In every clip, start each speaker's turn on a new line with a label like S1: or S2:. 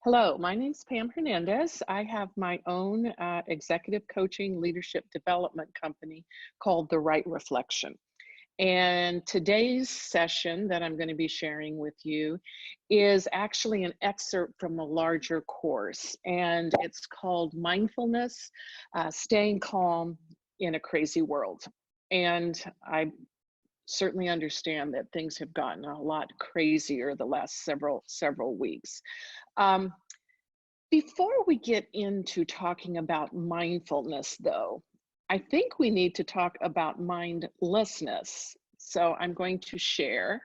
S1: Hello, my name's Pam Hernandez. I have my own executive coaching leadership development company called The Right Reflection. And today's session that I'm going to be sharing with you is actually an excerpt from a larger course, and it's called Mindfulness, Staying Calm in a Crazy World. And I certainly understand that things have gotten a lot crazier the last several weeks. Um, Before we get into talking about mindfulness, though, I think we need to talk about mindlessness. So I'm going to share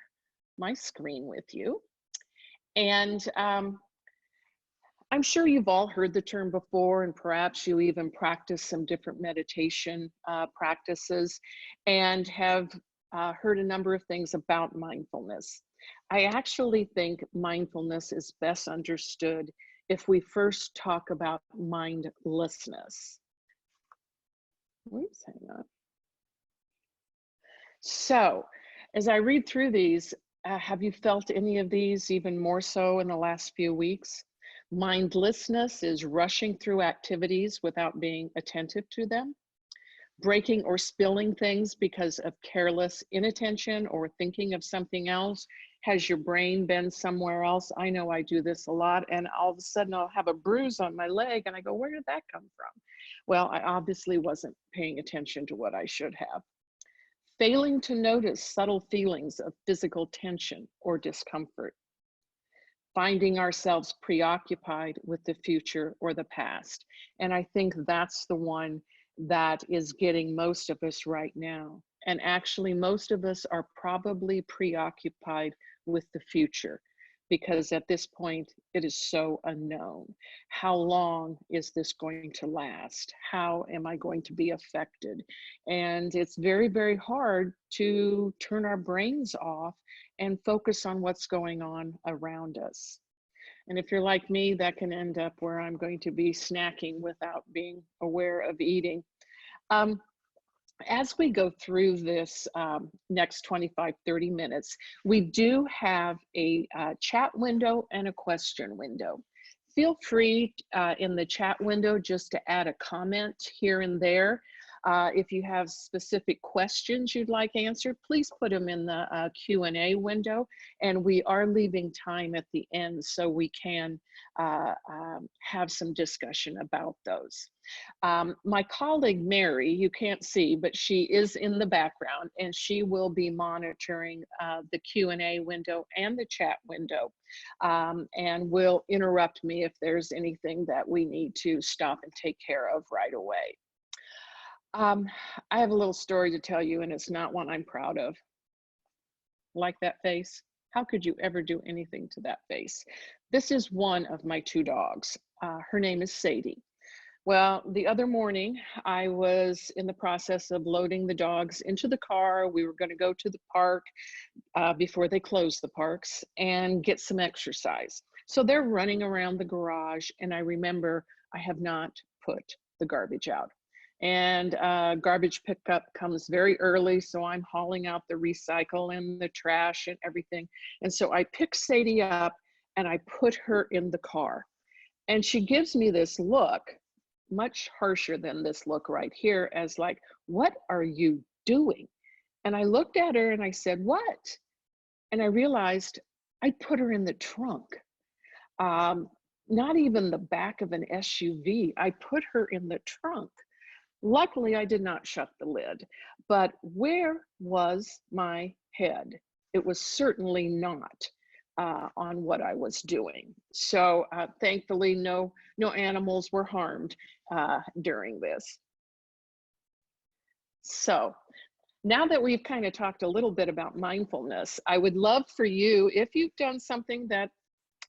S1: my screen with you. And I'm sure you've all heard the term before, and perhaps you even practice some different meditation practices and have heard a number of things about mindfulness. I actually think mindfulness is best understood if we first talk about mindlessness. Oops, hang on. So, as I read through these, have you felt any of these even more so in the last few weeks? Mindlessness is rushing through activities without being attentive to them. Breaking or spilling things because of careless inattention or thinking of something else. Has your brain been somewhere else? I know I do this a lot, and all of a sudden I'll have a bruise on my leg and I go, where did that come from? Well, I obviously wasn't paying attention to what I should have. Failing to notice subtle feelings of physical tension or discomfort. Finding ourselves preoccupied with the future or the past. And I think that's the one that is getting most of us right now. And actually, most of us are probably preoccupied with the future because at this point, it is so unknown. How long is this going to last? How am I going to be affected? And it's very, very hard to turn our brains off and focus on what's going on around us. And if you're like me, that can end up where I'm going to be snacking without being aware of eating. Um, as we go through this next 25-30 minutes, we do have a chat window and a question window. Feel free in the chat window just to add a comment here and there. If you have specific questions you'd like answered, please put them in the Q&A window, and we are leaving time at the end so we can have some discussion about those. My colleague Mary, you can't see, but she is in the background, and she will be monitoring the Q&A window and the chat window, and will interrupt me if there's anything that we need to stop and take care of right away. I have a little story to tell you, and it's not one I'm proud of. Like that face? How could you ever do anything to that face? This is one of my two dogs. Her name is Sadie. Well, the other morning, I was in the process of loading the dogs into the car. We were going to go to the park before they closed the parks and get some exercise. So they're running around the garage, and I remember I have not put the garbage out. And garbage pickup comes very early, so I'm hauling out the recycle and the trash and everything. And so I pick Sadie up and I put her in the car. And she gives me this look, much harsher than this look right here, as like, what are you doing? And I looked at her and I said, what? And I realized I put her in the trunk. Not even the back of an SUV. I put her in the trunk. Luckily, I did not shut the lid, but where was my head? It was certainly not on what I was doing. So thankfully, no animals were harmed during this. So now that we've kind of talked a little bit about mindfulness, I would love for you, if you've done something that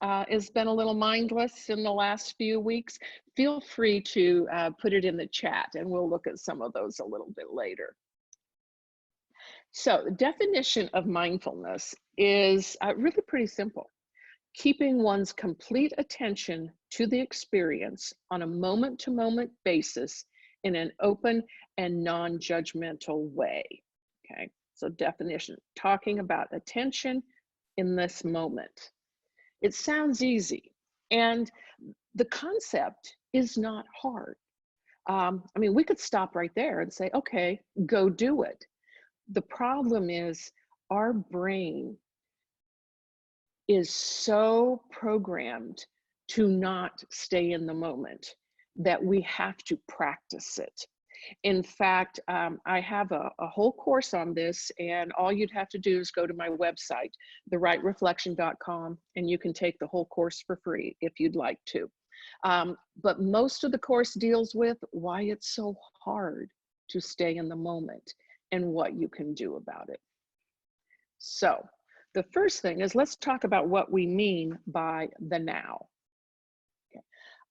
S1: has been a little mindless in the last few weeks, feel free to put it in the chat, and we'll look at some of those a little bit later. So the definition of mindfulness is really pretty simple. Keeping one's complete attention to the experience on a moment-to-moment basis in an open and non-judgmental way. Okay, so definition, talking about attention in this moment. It sounds easy, And the concept is not hard. I mean, we could stop right there and say, okay, go do it. The problem is our brain is so programmed to not stay in the moment that we have to practice it. In fact, I have a whole course on this, and all you'd have to do is go to my website, therighreflection.com, and you can take the whole course for free if you'd like to. But most of the course deals with why it's so hard to stay in the moment and what you can do about it. So the first thing is, let's talk about what we mean by the now. Okay.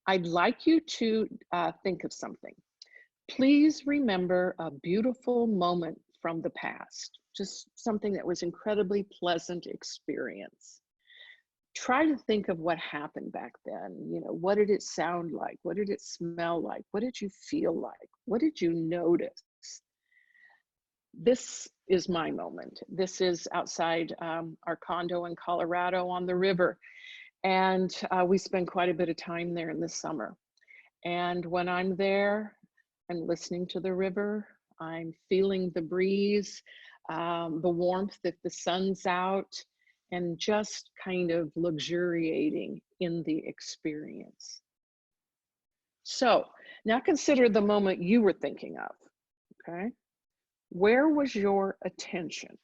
S1: I'd like you to think of something. Please remember a beautiful moment from the past, just something that was incredibly pleasant experience. Try to think of what happened back then. You know, what did it sound like? What did it smell like? What did you feel like? What did you notice? This is my moment. This is outside our condo in Colorado on the river. And we spend quite a bit of time there in the summer. And when I'm there, I'm listening to the river, I'm feeling the breeze, the warmth if the sun's out, and just kind of luxuriating in the experience. So now consider the moment you were thinking of, okay? Where was your attention?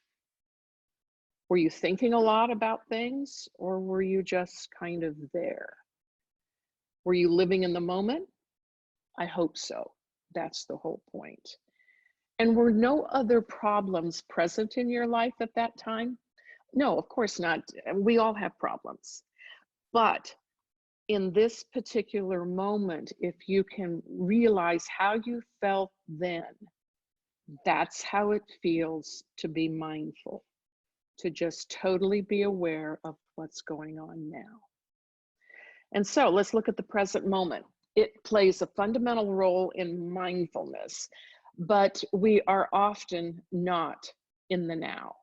S1: Were you thinking a lot about things, or were you just kind of there? Were you living in the moment? I hope so. That's the whole point. And were no other problems present in your life at that time? No, of course not. We all have problems. But in this particular moment, if you can realize how you felt then, that's how it feels to be mindful, to just totally be aware of what's going on now. And so let's look at the present moment. It plays a fundamental role in mindfulness, but we are often not in the now.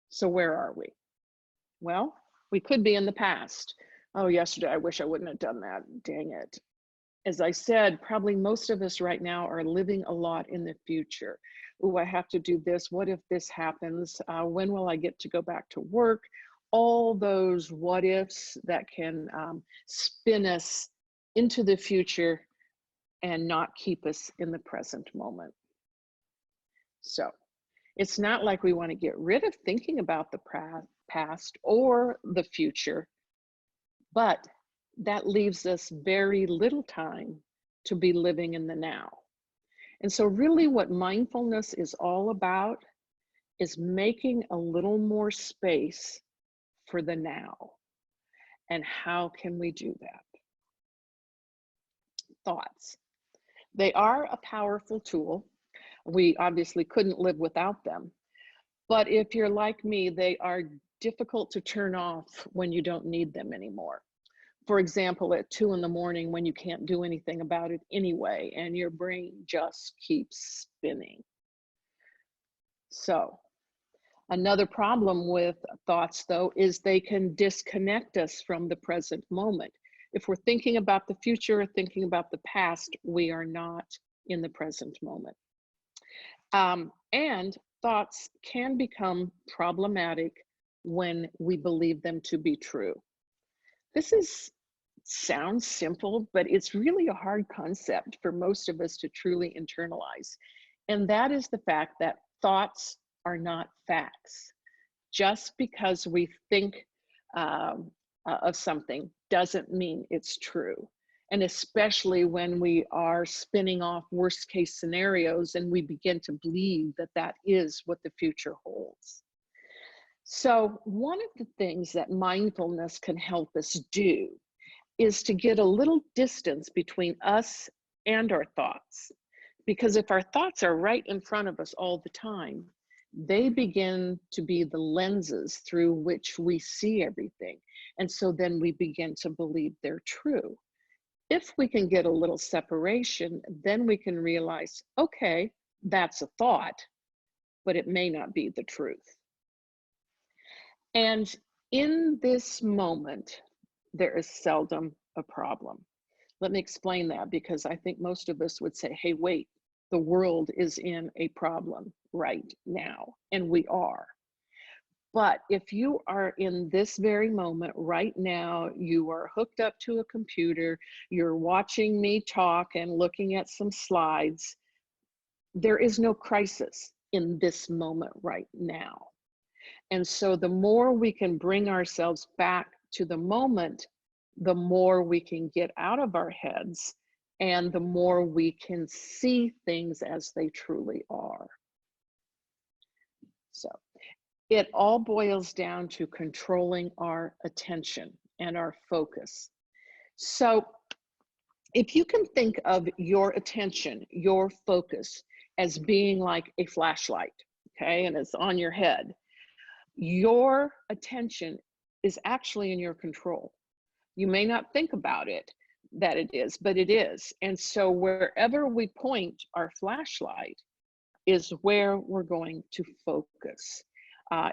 S1: So where are we? Well, we could be in the past. Oh, yesterday, I wish I wouldn't have done that. Dang it. As I said, probably most of us right now are living a lot in the future. Oh, I have to do this. What if this happens? When will I get to go back to work? All those what ifs that can spin us into the future and not keep us in the present moment. So it's not like we want to get rid of thinking about the past or the future, but that leaves us very little time to be living in the now. And so really what mindfulness is all about is making a little more space for the now. And how can we do that? Thoughts. They are a powerful tool. We obviously couldn't live without them. But if you're like me, they are difficult to turn off when you don't need them anymore. For example, at 2 in the morning when you can't do anything about it anyway, and your brain just keeps spinning. So another problem with thoughts, though, is they can disconnect us from the present moment. If we're thinking about the future or thinking about the past, we are not in the present moment. And thoughts can become problematic when we believe them to be true. This sounds simple, but it's really a hard concept for most of us to truly internalize. And that is the fact that thoughts are not facts. Just because we think of something doesn't mean it's true. And especially when we are spinning off worst case scenarios and we begin to believe that that is what the future holds. So one of the things that mindfulness can help us do is to get a little distance between us and our thoughts. Because if our thoughts are right in front of us all the time, they begin to be the lenses through which we see everything. And so then we begin to believe they're true. If we can get a little separation, then we can realize, okay, that's a thought, but it may not be the truth. And in this moment, there is seldom a problem. Let me explain that, because I think most of us would say, hey, wait, the world is in a problem right now, and we are. But if you are in this very moment right now, you are hooked up to a computer, you're watching me talk and looking at some slides, there is no crisis in this moment right now. And so the more we can bring ourselves back to the moment, the more we can get out of our heads, and the more we can see things as they truly are. So it all boils down to controlling our attention and our focus. So if you can think of your attention, your focus, as being like a flashlight, okay, and it's on your head, your attention is actually in your control. You may not think about it that it is, but it is. And so wherever we point our flashlight is where we're going to focus.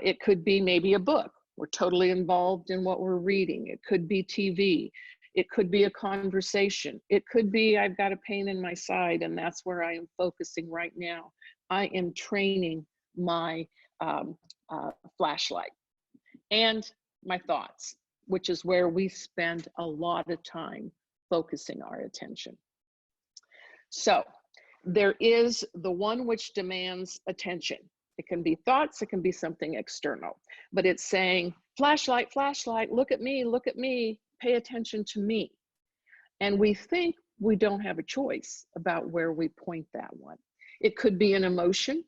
S1: It could be maybe a book. We're totally involved in what we're reading. It could be TV. It could be a conversation. It could be, I've got a pain in my side, and that's where I am focusing right now. I am training my flashlight. And my thoughts, which is where we spend a lot of time focusing our attention. So there is the one which demands attention. It can be thoughts, it can be something external, but it's saying, flashlight, flashlight, look at me, pay attention to me. And we think we don't have a choice about where we point that one. It could be an emotion,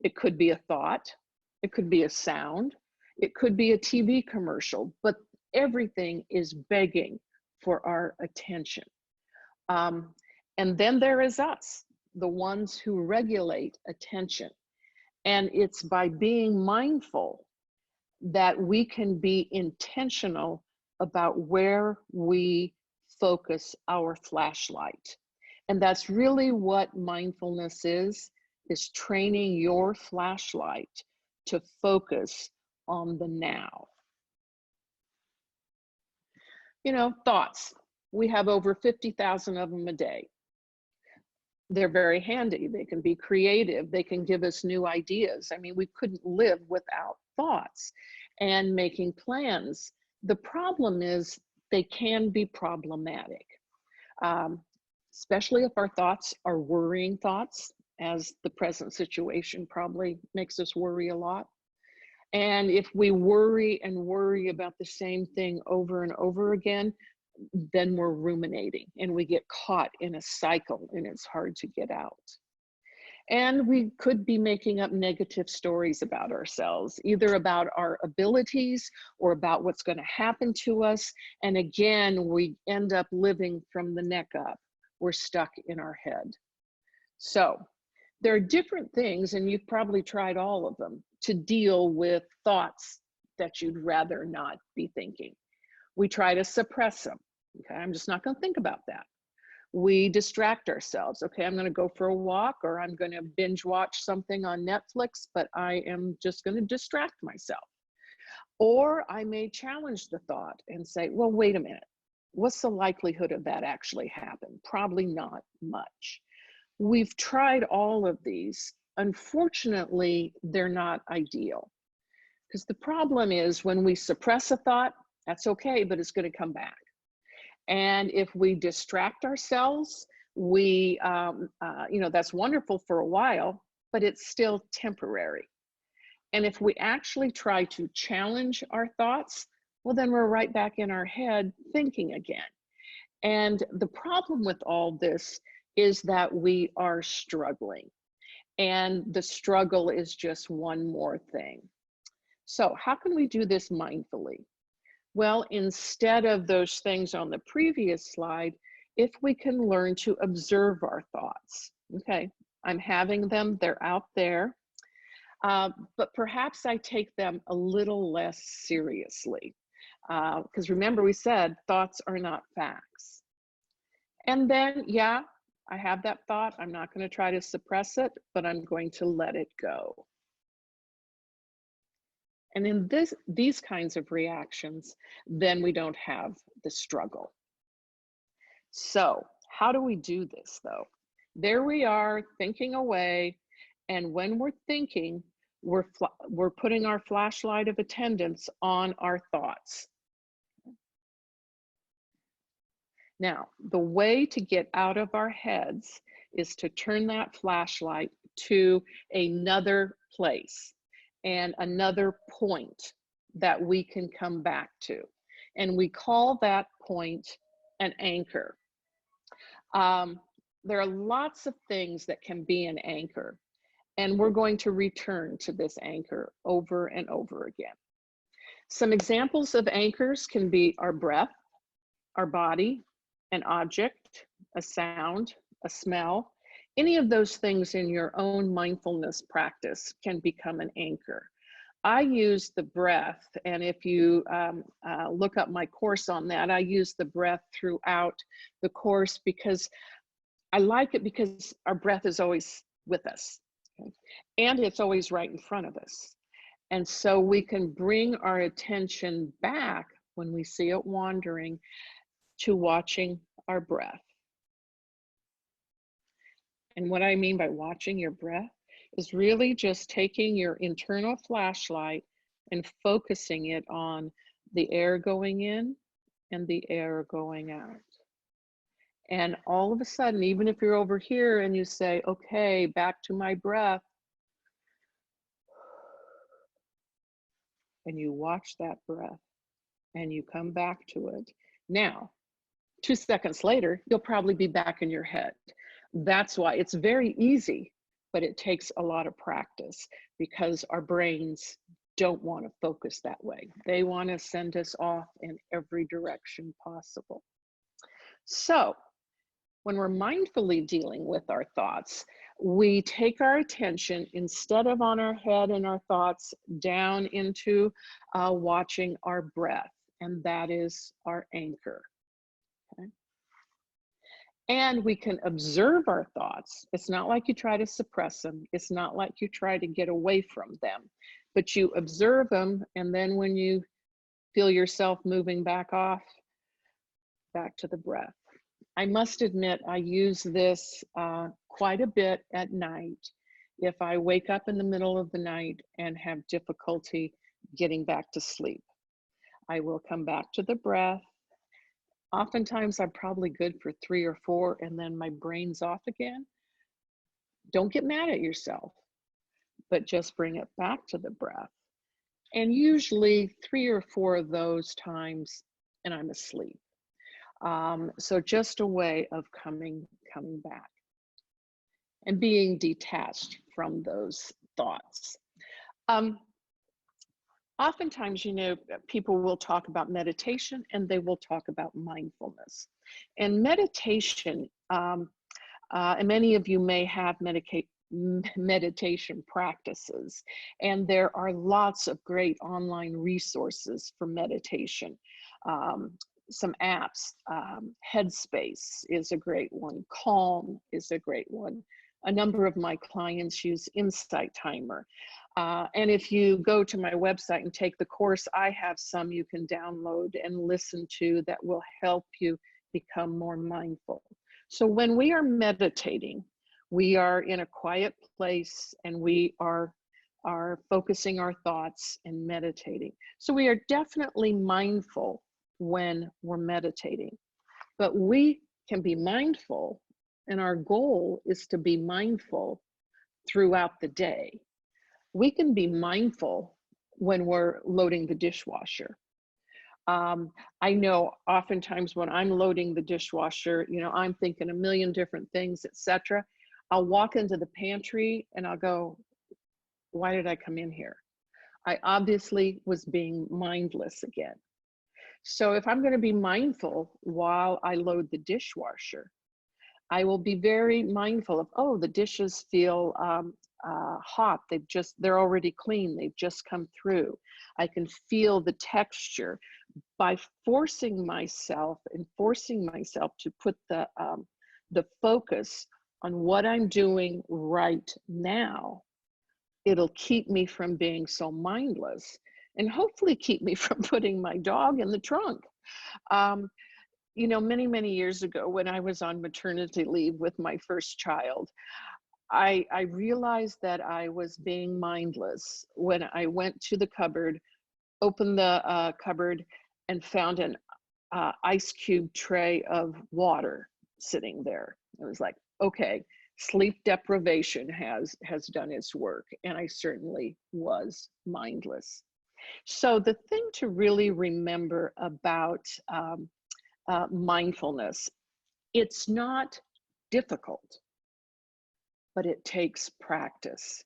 S1: it could be a thought, it could be a sound, it could be a TV commercial, but everything is begging for our attention. And then there is us, the ones who regulate attention. And it's by being mindful that we can be intentional about where we focus our flashlight. And that's really what mindfulness is training your flashlight to focus on the now. You know, thoughts. We have over 50,000 of them a day. They're very handy. They can be creative. They can give us new ideas. I mean, we couldn't live without thoughts and making plans. The problem is they can be problematic, especially if our thoughts are worrying thoughts, as the present situation probably makes us worry a lot. And if we worry and worry about the same thing over and over again, then we're ruminating and we get caught in a cycle, and it's hard to get out. And we could be making up negative stories about ourselves, either about our abilities or about what's going to happen to us. And again, we end up living from the neck up. We're stuck in our head. So there are different things, and you've probably tried all of them, to deal with thoughts that you'd rather not be thinking. We try to suppress them. Okay, I'm just not going to think about that. We distract ourselves. Okay, I'm going to go for a walk, or I'm going to binge watch something on Netflix, but I am just going to distract myself. Or I may challenge the thought and say, well, wait a minute. What's the likelihood of that actually happen? Probably not much. We've tried all of these. Unfortunately, they're not ideal. Because the problem is when we suppress a thought, that's okay, but it's going to come back. And if we distract ourselves, we, that's wonderful for a while, but it's still temporary. And if we actually try to challenge our thoughts, well, then we're right back in our head thinking again. And the problem with all this is that we are struggling. And the struggle is just one more thing. So how can we do this mindfully? Well, instead of those things on the previous slide, if we can learn to observe our thoughts. Okay, I'm having them, they're out there, but perhaps I take them a little less seriously. Because remember, we said thoughts are not facts. And then, yeah, I have that thought. I'm not going to try to suppress it, but I'm going to let it go. And in these kinds of reactions, then we don't have the struggle. So how do we do this though? There we are thinking away. And when we're thinking, we're putting our flashlight of attendance on our thoughts. Now, the way to get out of our heads is to turn that flashlight to another place and another point that we can come back to. And we call that point an anchor. There are lots of things that can be an anchor, and we're going to return to this anchor over and over again. Some examples of anchors can be our breath, our body, an object, a sound, a smell. Any of those things in your own mindfulness practice can become an anchor. I use the breath, and if you look up my course on that, I use the breath throughout the course because I like it because our breath is always with us, okay? And it's always right in front of us. And so we can bring our attention back when we see it wandering to watching our breath. And what I mean by watching your breath is really just taking your internal flashlight and focusing it on the air going in and the air going out. And all of a sudden, even if you're over here and you say, okay, back to my breath, and you watch that breath and you come back to it. Now, 2 seconds later, you'll probably be back in your head. That's why it's very easy, but it takes a lot of practice because our brains don't want to focus that way. They want to send us off in every direction possible. So when we're mindfully dealing with our thoughts, we take our attention instead of on our head and our thoughts down into watching our breath, and that is our anchor. Okay? And we can observe our thoughts. It's not like you try to suppress them. It's not like you try to get away from them, but you observe them, and then when you feel yourself moving back off, back to the breath. I must admit, I use this quite a bit at night. If I wake up in the middle of the night and have difficulty getting back to sleep, I will come back to the breath. Oftentimes I'm probably good for 3 or 4 and then my brain's off again. Don't get mad at yourself, but just bring it back to the breath. And usually 3 or 4 of those times and I'm asleep. So just a way of coming back and being detached from those thoughts. Oftentimes, you know, people will talk about meditation and they will talk about mindfulness. And meditation, and many of you may have meditation practices, and there are lots of great online resources for meditation. Some apps, Headspace is a great one, Calm is a great one. A number of my clients use Insight Timer. And if you go to my website and take the course, I have some you can download and listen to that will help you become more mindful. So when we are meditating, we are in a quiet place and we are focusing our thoughts and meditating. So we are definitely mindful when we're meditating, but we can be mindful, and our goal is to be mindful throughout the day. We can be mindful when we're loading the dishwasher. I know oftentimes when I'm loading the dishwasher, you know, I'm thinking a million different things, etc. I'll walk into the pantry and I'll go, why did I come in here? I obviously was being mindless again. So if I'm going to be mindful while I load the dishwasher, I will be very mindful of, oh, the dishes feel hot. They're already clean. They've just come through. I can feel the texture. By forcing myself to put the focus on what I'm doing right now, it'll keep me from being so mindless and hopefully keep me from putting my dog in the trunk. many, many years ago when I was on maternity leave with my first child, I realized that I was being mindless when I went to the cupboard, opened the cupboard, and found an ice cube tray of water sitting there. It was like, okay, sleep deprivation has done its work, and I certainly was mindless. So the thing to really remember about mindfulness, it's not difficult, but it takes practice.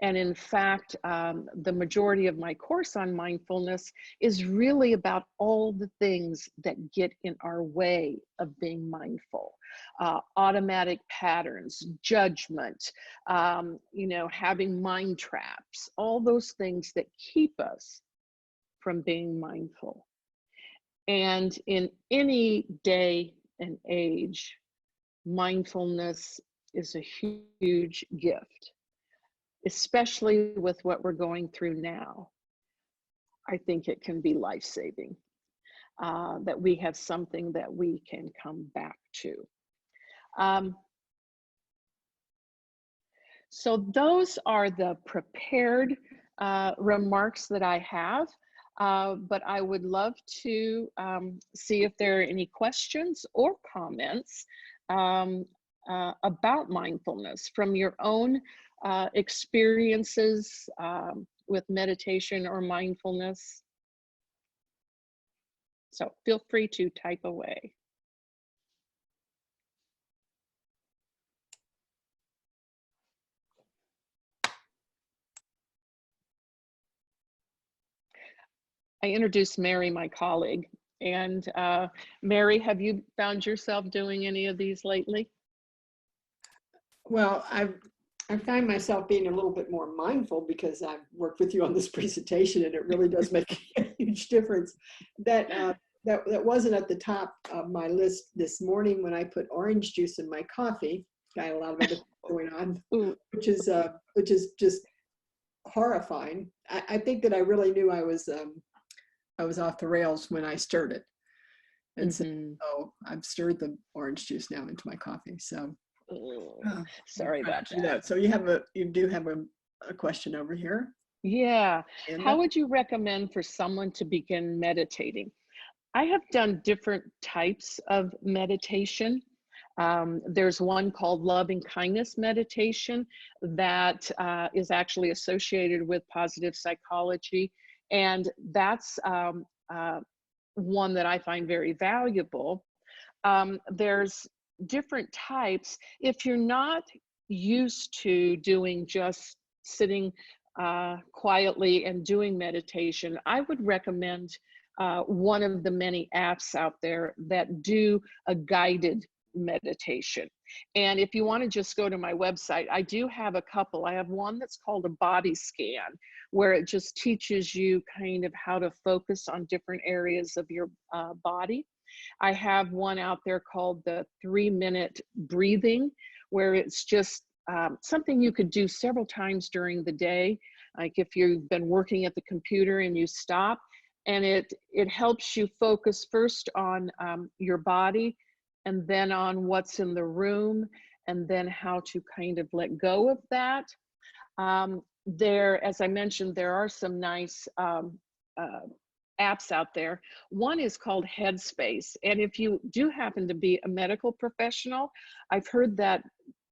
S1: And in fact, the majority of my course on mindfulness is really about all the things that get in our way of being mindful. Automatic patterns, judgment, having mind traps, all those things that keep us from being mindful. And in any day and age, mindfulness is a huge gift, especially with what we're going through now. I think it can be life-saving, that we have something that we can come back to. So those are the prepared remarks that I have, but I would love to see if there are any questions or comments about mindfulness from your own experiences with meditation or mindfulness. So feel free to type away. I introduced Mary, my colleague, and Mary, have you found yourself doing any of these lately?
S2: Well, I find myself being a little bit more mindful because I've worked with you on this presentation, and it really does make a huge difference. That wasn't at the top of my list this morning when I put orange juice in my coffee. Got a lot of other going on, which is just horrifying. I think that I really knew I was off the rails when I stirred it, and so I've stirred the orange juice now into my coffee. So.
S1: Sorry about that.
S2: So you do have a question over here.
S1: Yeah. How would you recommend for someone to begin meditating? I have done different types of meditation. There's one called loving kindness meditation that is actually associated with positive psychology. And that's one that I find very valuable. There's different types. If you're not used to doing just sitting quietly and doing meditation, I would recommend one of the many apps out there that do a guided meditation. And if you want to just go to my website, I do have a couple. I have one that's called a body scan, where it just teaches you kind of how to focus on different areas of your body. I have one out there called the 3-minute breathing, where it's just something you could do several times during the day. Like if you've been working at the computer and you stop, and it helps you focus first on your body, and then on what's in the room, and then how to kind of let go of that. As I mentioned, there are some nice apps out there. One is called Headspace. And if you do happen to be a medical professional, I've heard that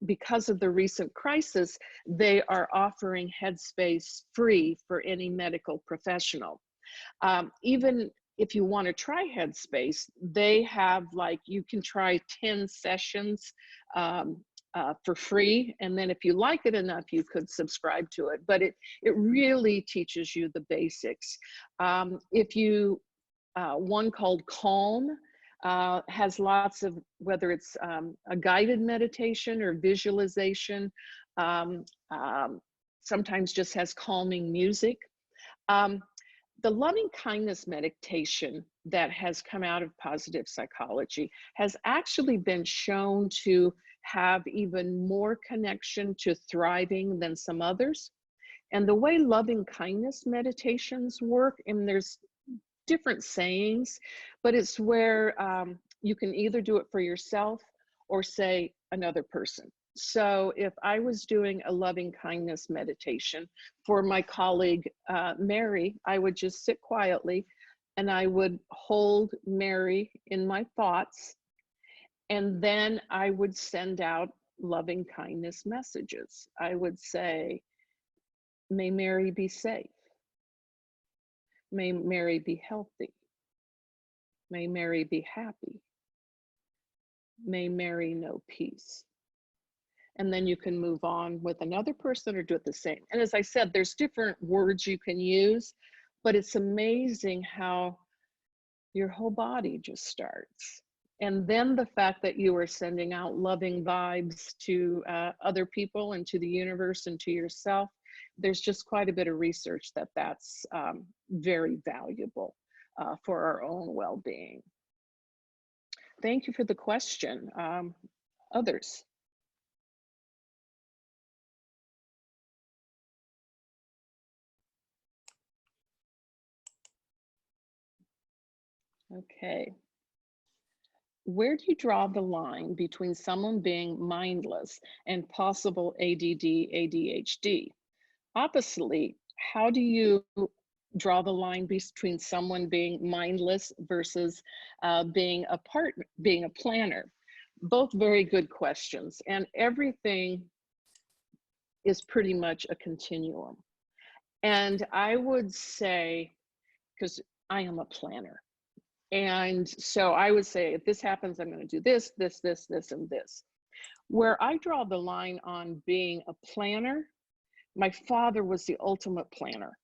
S1: because of the recent crisis, they are offering Headspace free for any medical professional. Even if you want to try Headspace, they have you can try 10 sessions for free, and then if you like it enough, you could subscribe to it. But it really teaches you the basics. If you one called Calm has lots of, whether it's a guided meditation or visualization, sometimes just has calming music. The loving kindness meditation that has come out of positive psychology has actually been shown to have even more connection to thriving than some others. And the way loving kindness meditations work, and there's different sayings, but it's where you can either do it for yourself or say another person. So if I was doing a loving kindness meditation for my colleague, Mary, I would just sit quietly and I would hold Mary in my thoughts. And then I would send out loving kindness messages. I would say, may Mary be safe. May Mary be healthy. May Mary be happy. May Mary know peace. And then you can move on with another person or do it the same. And as I said, there's different words you can use, but it's amazing how your whole body just starts. And then the fact that you are sending out loving vibes to other people and to the universe and to yourself, there's just quite a bit of research that that's very valuable for our own well-being. Thank you for the question. Others? Okay. Where do you draw the line between someone being mindless and possible ADD, ADHD? Oppositely, how do you draw the line between someone being mindless versus being a planner? Both very good questions, and everything is pretty much a continuum. And I would say, because I am a planner, and so I would say, if this happens, I'm going to do this, this, this, this, and this. Where I draw the line on being a planner, my father was the ultimate planner.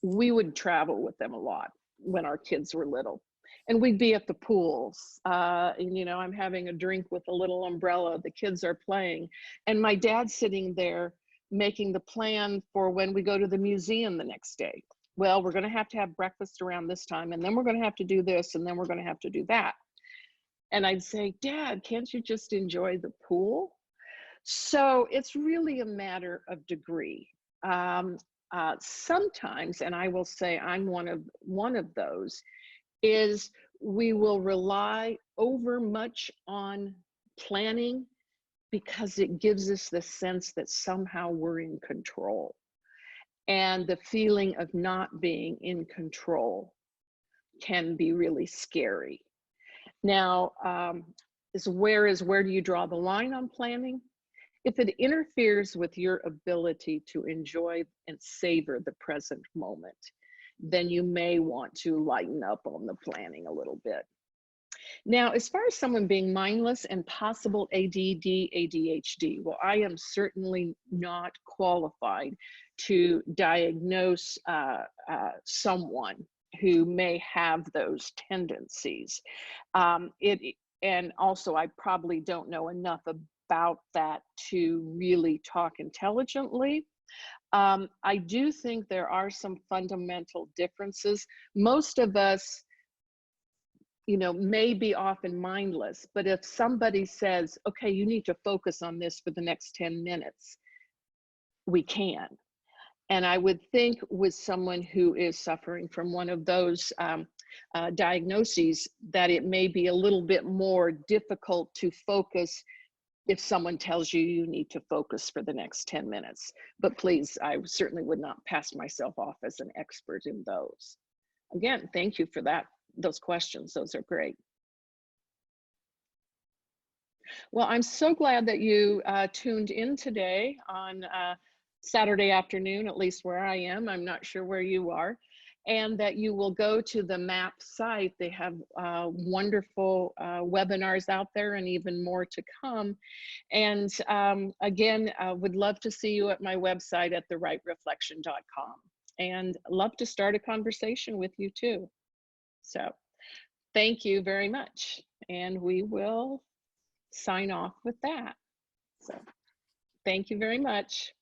S1: We would travel with them a lot when our kids were little. And we'd be at the pools, and, you know, I'm having a drink with a little umbrella, the kids are playing, and my dad's sitting there making the plan for when we go to the museum the next day. Well, we're going to have breakfast around this time, and then we're going to have to do this, and then we're going to have to do that. And I'd say, Dad, can't you just enjoy the pool? So it's really a matter of degree. Sometimes, and I will say I'm one of those, is we will rely over much on planning because it gives us the sense that somehow we're in control. And the feeling of not being in control can be really scary. Now, where do you draw the line on planning? If it interferes with your ability to enjoy and savor the present moment, then you may want to lighten up on the planning a little bit. Now, as far as someone being mindless and possible ADD, ADHD, well, I am certainly not qualified to diagnose someone who may have those tendencies. And also, I probably don't know enough about that to really talk intelligently. I do think there are some fundamental differences. Most of us, you know, may be often mindless, but if somebody says, okay, you need to focus on this for the next 10 minutes, we can. And I would think with someone who is suffering from one of those diagnoses, that it may be a little bit more difficult to focus if someone tells you you need to focus for the next 10 minutes. But please, I certainly would not pass myself off as an expert in those. Again, thank you for those questions. Those are great. Well, I'm so glad that you tuned in today on Saturday afternoon, at least where I am. I'm not sure where you are. And that you will go to the MAPP site. They have wonderful webinars out there and even more to come. And again, would love to see you at my website at therightreflection.com. And love to start a conversation with you too. So thank you very much. And we will sign off with that. So thank you very much.